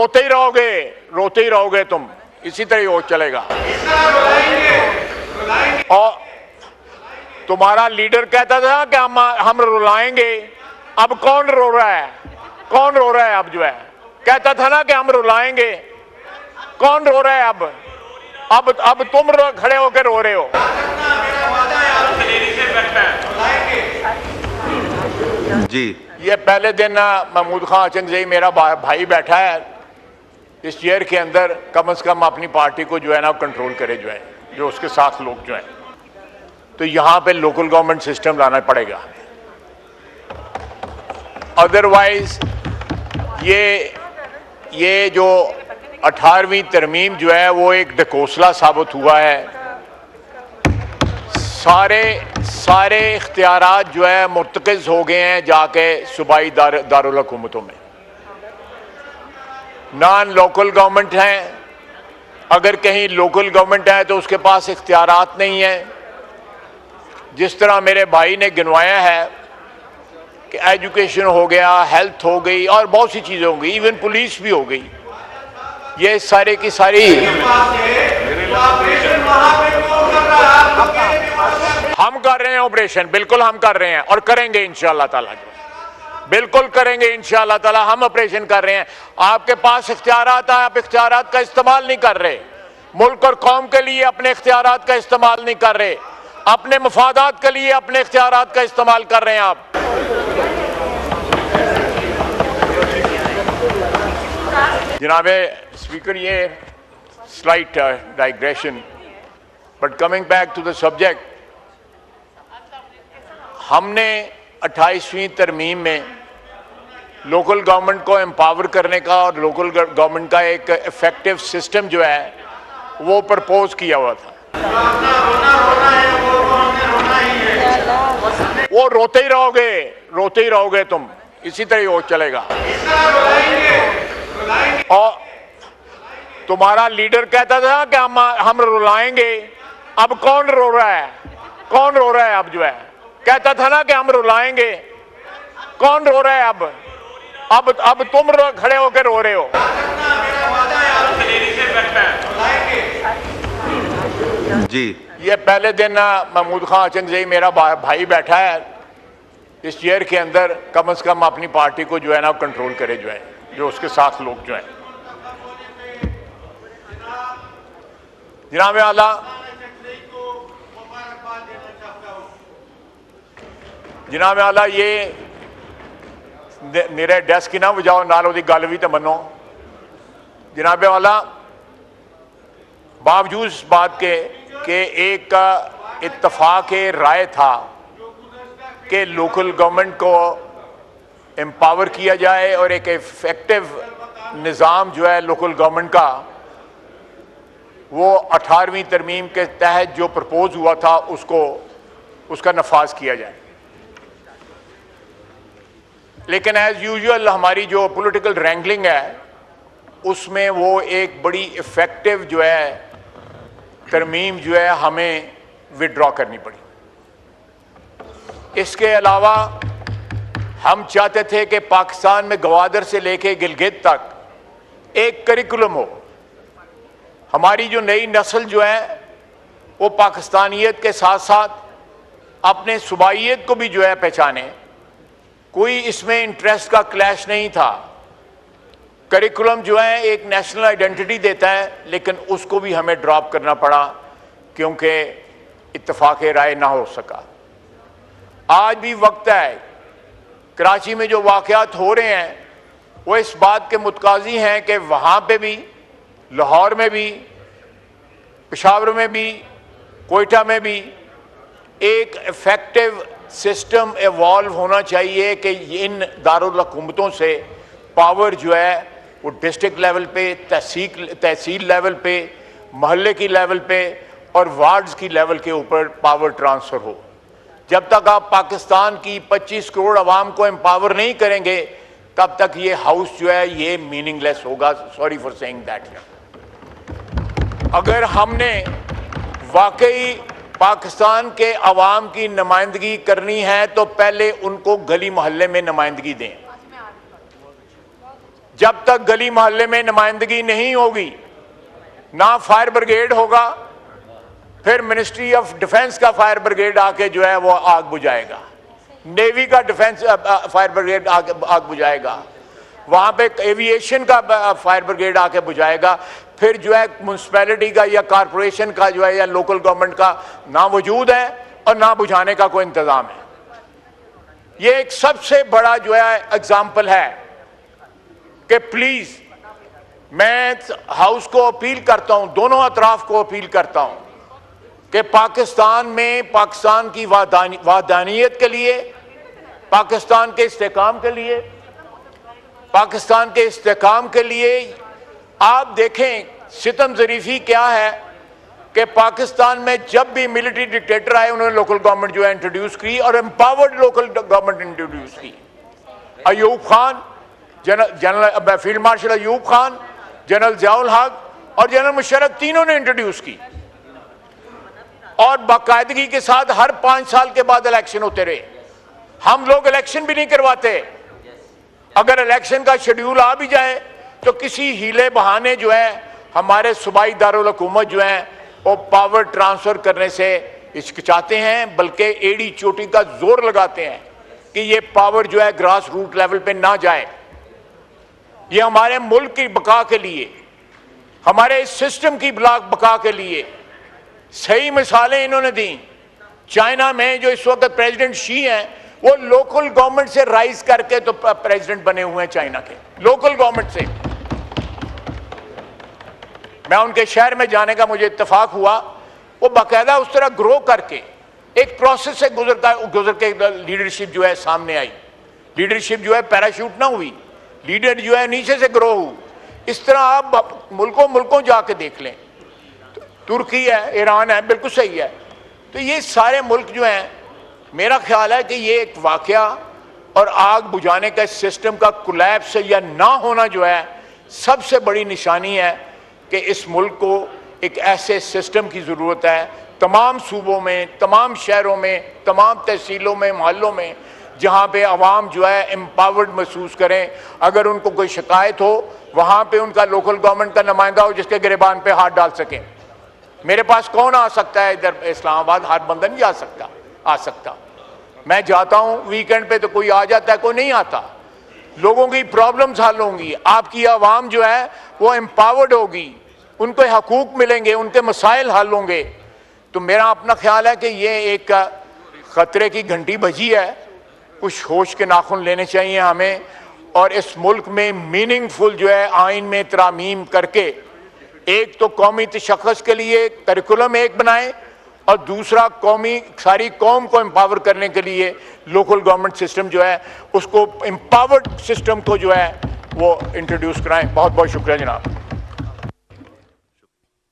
रोते ही रहोगे तुम, इसी तरह हो चलेगा। और तुम्हारा लीडर कहता था कि हम रुलाएंगे, अब कौन रो रहा है? कौन रो रहा है अब? जो है कहता था ना कि हम रुलाएंगे, कौन रो रहा है अब तुम खड़े होकर रो रहे हो। जी, ये पहले दिन महमूद खान अचंजई मेरा भाई बैठा है इस चेयर के अंदर, कम से कम अपनी पार्टी को जो है ना कंट्रोल करे, जो उसके साथ लोग जो हैं। तो यहाँ पे लोकल गवर्नमेंट सिस्टम लाना पड़ेगा, अदरवाइज ये जो 18वीं तरमीम जो है वो एक ढकोसला साबित हुआ है। सारे इख्तियारात जो है मुर्तकज़ हो गए हैं जाके सूबाई दारुल हुकूमतों में। नॉन लोकल गवर्नमेंट हैं, अगर कहीं लोकल गवर्नमेंट है तो उसके पास इख्तियारात नहीं है। जिस तरह मेरे भाई ने गिनवाया है कि एजुकेशन हो गया, हेल्थ हो गई और बहुत सी चीज़ें हो गई, इवन पुलिस भी हो गई, ये सारे की सारी हम कर रहे हैं ऑपरेशन, बिल्कुल हम कर रहे हैं और करेंगे इंशाअल्लाह ताला, बिल्कुल करेंगे इंशाअल्लाह ताला। हम ऑपरेशन कर रहे हैं। आपके पास इख्तियारात है, आप इख्तियारात का इस्तेमाल नहीं कर रहे, मुल्क और कौम के लिए अपने इख्तियारात का इस्तेमाल नहीं कर रहे, अपने मफादात के लिए अपने इख्तियारात का इस्तेमाल कर रहे हैं आप। जनाबे स्पीकर, ये slight digression, but coming back to the subject, हमने 28वीं तरमीम में लोकल गवर्नमेंट को एम्पावर करने का और लोकल गवर्नमेंट का एक इफेक्टिव सिस्टम जो है वो प्रपोज किया हुआ था। वो रोते ही रहोगे तुम, इसी तरह हो चलेगा। और तुम्हारा लीडर कहता था कि हम रुलाएंगे, अब कौन रो रहा है? कौन रो रहा है अब? जो है कहता था ना कि हम रुलाएंगे, कौन रो रहा है अब तुम खड़े होकर रो रहे हो। जी, ये पहले दिन महमूद खान अचंजई मेरा भाई बैठा है इस चेयर के अंदर, कम से कम अपनी पार्टी को जो है ना कंट्रोल करे, जो उसके साथ लोग जो हैं। जनाब आला, जनाब आला, ये मेरे डेस्क की ना बजाओ, नाल ओदी गल भी तो मनो। जनाब आला, बावजूद इस बात के एक इत्तफाक राय था कि लोकल गवर्नमेंट को एम्पावर किया जाए और एक इफेक्टिव निज़ाम जो है लोकल गवर्नमेंट का, वो 18वीं तरमीम के तहत जो प्रपोज हुआ था उसका नफाज किया जाए। लेकिन एज यूजुअल हमारी जो पॉलिटिकल रैंगलिंग है उसमें वो एक बड़ी इफेक्टिव जो है तरमीम जो है हमें विड्रॉ करनी पड़ी। इसके अलावा हम चाहते थे कि पाकिस्तान में गवादर से लेके गिलगित तक एक करिकुलम हो। हमारी जो नई नस्ल जो है वो पाकिस्तानियत के साथ साथ अपने सूबाइयत को भी जो है पहचाने। कोई इसमें इंटरेस्ट का क्लैश नहीं था। करिकुलम जो है एक नेशनल आइडेंटिटी देता है, लेकिन उसको भी हमें ड्रॉप करना पड़ा क्योंकि इत्तफाक राय ना हो सका। आज भी वक्त है, कराची में जो वाक़यात हो रहे हैं वो इस बात के मुतकाज़ी हैं कि वहाँ पे भी, लाहौर में भी, पेशावर में भी, कोयटा में भी एक इफेक्टिव सिस्टम एवॉल्व होना चाहिए कि इन दारुल हुकूमतों से पावर जो है वो डिस्ट्रिक्ट लेवल पे, तहसील लेवल पे, महल्ले की लेवल पे और वार्ड्स की लेवल के ऊपर पावर ट्रांसफ़र हो। जब तक आप पाकिस्तान की 25 करोड़ आवाम को एम्पावर नहीं करेंगे तब तक ये हाउस जो है ये मीनिंगलेस होगा। Sorry for saying that. अगर हमने वाकई पाकिस्तान के अवाम की नुमाइंदगी करनी है तो पहले उनको गली मोहल्ले में नुमाइंदगी दें। जब तक गली मोहल्ले में नुमाइंदगी नहीं होगी, ना फायर ब्रिगेड होगा, फिर मिनिस्ट्री ऑफ डिफेंस का फायर ब्रिगेड आके जो है वो आग बुझाएगा, नेवी का डिफेंस फायर ब्रिगेड आग बुझाएगा, वहां पे एविएशन का फायर ब्रिगेड आके बुझाएगा, फिर जो है म्यूनसिपैलिटी का या कारपोरेशन का जो है या लोकल गवर्नमेंट का ना वजूद है और ना बुझाने का कोई इंतजाम है। ये एक सबसे बड़ा जो है एग्जाम्पल है कि प्लीज मैं हाउस को अपील करता हूं, दोनों अतराफ को अपील करता हूं कि पाकिस्तान में पाकिस्तान की वादानियत के लिए, पाकिस्तान के इस्तेकाम के लिए, पाकिस्तान के इस्तेकाम के लिए आप देखें सितम ज़रीफ़ी क्या है कि पाकिस्तान में जब भी मिलिट्री डिक्टेटर आए उन्होंने लोकल गवर्नमेंट जो है इंट्रोड्यूस की और एम्पावर्ड लोकल गवर्नमेंट इंट्रोड्यूस की। Ayub Khan, general field marshal Ayub Khan, general Ziaul हक और जनरल मुशर्रफ, तीनों ने इंट्रोड्यूस की और बाकायदगी के साथ हर 5 साल के बाद इलेक्शन होते रहे। हम लोग इलेक्शन भी नहीं करवाते। अगर इलेक्शन का शेड्यूल आ भी जाए तो किसी हीले बहाने जो है हमारे सूबाई दारुल हुकूमत जो है वो पावर ट्रांसफर करने से हिचकिचाते हैं, बल्कि एड़ी चोटी का जोर लगाते हैं कि ये पावर जो है ग्रास रूट लेवल पे ना जाए। ये हमारे मुल्क की बका के लिए, हमारे इस सिस्टम की बका के लिए सही मिसालें इन्होंने दी। चाइना में जो इस वक्त प्रेसिडेंट शी हैं वो लोकल गवर्नमेंट से राइज करके तो प्रेसिडेंट बने हुए हैं चाइना के, लोकल गवर्नमेंट से। मैं उनके शहर में जाने का मुझे इत्तेफाक हुआ, वो बाकायदा उस तरह ग्रो करके एक प्रोसेस से गुजर के लीडरशिप जो है सामने आई। लीडरशिप जो है पैराशूट ना हुई, लीडर जो है नीचे से ग्रो हुई। इस तरह आप मुल्कों जाके देख लें, तुर्की है, ईरान है, बिल्कुल सही है। तो ये सारे मुल्क जो हैं, मेरा ख्याल है कि ये एक वाकया और आग बुझाने का सिस्टम का कोलैप्स या ना होना जो है सबसे बड़ी निशानी है कि इस मुल्क को एक ऐसे सिस्टम की ज़रूरत है तमाम सूबों में, तमाम शहरों में, तमाम तहसीलों में, मोहल्लों में, जहाँ पे अवाम जो है एम्पावर्ड महसूस करें। अगर उनको कोई शिकायत हो वहाँ पे उनका लोकल गवर्नमेंट का नुमाइंदा हो जिसके गिरबान पे हाथ डाल सकें। मेरे पास कौन आ सकता है इधर इस्लामाबाद? हाथ बंदा नहीं आ सकता। मैं जाता हूँ वीकेंड पे तो कोई आ जाता है, कोई नहीं आता। लोगों की प्रॉब्लम्स हल होंगी, आपकी आवाम जो है वो एम्पावर्ड होगी, उनको हकूक मिलेंगे, उनके मसाइल हल होंगे। तो मेरा अपना ख्याल है कि ये एक ख़तरे की घंटी बजी है। कुछ होश के नाखून लेने चाहिए हमें और इस मुल्क में मीनिंगफुल जो है आइन में तरामीम करके एक तो कौमी तशख़्ख़ुस के लिए करिकुलम एक बनाएं और दूसरा सारी कौम को एम्पावर करने के लिए लोकल गवर्नमेंट सिस्टम जो है उसको एम्पावर्ड सिस्टम को जो है वो इंट्रोड्यूस कराएं। बहुत बहुत शुक्रिया जनाब।